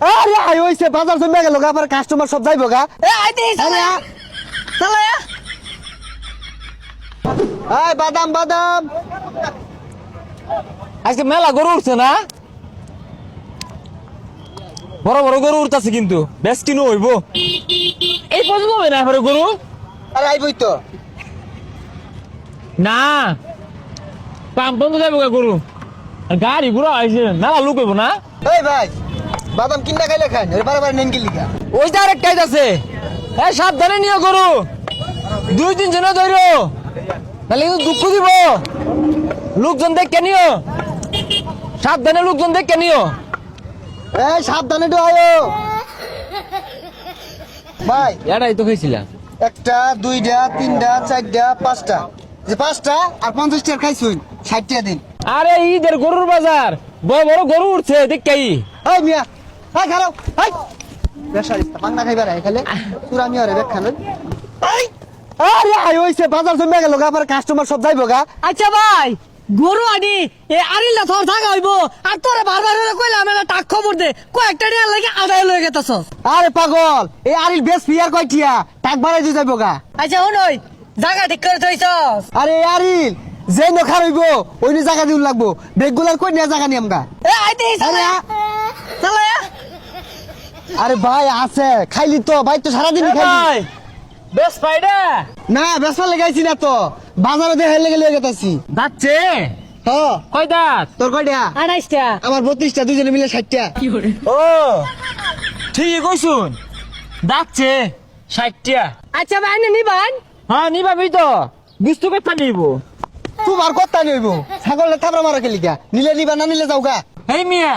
আরে আই হইছে বাজার জমে গেল গা, আবার কাস্টমার সব যাইবো গা। এ আইতে চালা চালা এই বাদাম বাদাম। আজকে মেলা গরু উঠছে না, বড় বড় গরু উঠতেছে কিন্তু বেশ কিনো হইব। এই পছন্দ হবে না এবারে গরু আরে আইবই তো। না, পাম্প বন্ধ যাবো গরু আর গাড়ি ঘুরা আইছে মেলা লোক হইব না। এই ভাই বাদাম কিনটা খাইলে খান, বারবার নেন কি লিগা? ওই যে আরেক কাজ আছে, এই সাবধানে নিও গরু, 2-3 জনে ধরো নাহলে কিন্তু দুঃখ দিব। লোকজন দেখে নিও, সাবধানে লোকজন দেখে নিও। এই সাবধানে তো আয়ো ভাই। এটাই তো খাইছিলাম। একটা দুইটা তিনটা চারটা পাঁচটা, যে পাঁচটা আর 50 টাকা খাইছুন, 60 টাকা দিন। আরে ঈদের গরুর বাজার, বড় বড় গরু উঠছে দেখি। এই মিয়া এই খারাপ এই বেশারিস্তা বাংলা খাইবার আই খালে পুরা মিয়া রে বেক খান। এই আরে আই হইছে বাজার জমে গেল গা, আবার কাস্টমার সব যাইবো গা। আচ্ছা ভাই গরু আনি এ আরিলা থর থাকা হইব আর তোরে বারবার করে কইলাম এটা টাক খবর দে কয়েকটা নিয়ে লাগে আদায় লয়ে গেতাছস। আরে পাগল, এই আরিল বেশ পিয়ার কয়টিয়া টাক বাড়াই দিয়ে যাইবো গা। আচ্ছা শুনই জায়গা ঠিক করে থইছস। আরে এই আরিল যে নখা রইব ওই জায়গা দিউন লাগবো, বেগুলার কই নিয়া জায়গা নিয়াম গা। এ আইতে চালা চালা আরে ভাই আছে খাইলি তো ভাই, তো সারাদিন খাইলি বেশ পাইডা না। বেসা লাগাইছি না তো, বাজারে দেখে লেগে লেগে গেতাছি। যাচ্ছে হ্যাঁ কয় দাঁত? তোর কয়টা? 28টা। আমার 32টা, দুজনে মিলে 60টা। ও ঠিকই কইছুন, যাচ্ছে 60টা। আচ্ছা ভাই নিবান হ্যাঁ নিবাবি তো, বিস্তু কথা নিব। তোমার কথা নইব, ছাগলের থাবড়া মারা খেলি গা, নিলে নিবা না নিলে যাও গা। এই মিয়া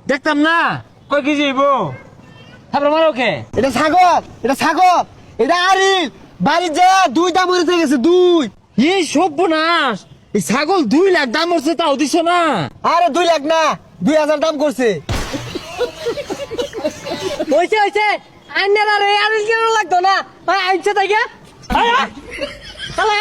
দেখতাম না কয় কেজি হইব, তারপর মারো কে? এটা ছাগল, এটা ছাগল, এটা আরিল। বাড়ি যা দুইটা মরে গেছে, দুই। এই সর্বনাশ, এই ছাগল 2 লাখ দাম হচ্ছে তাও দিছ না। আরে 2 লাখ না, 2000 দাম করছে। হইছে হইছে আইনার আর এই আরিল কেন লাগতো না ভাই আইছে তাই গা। চালা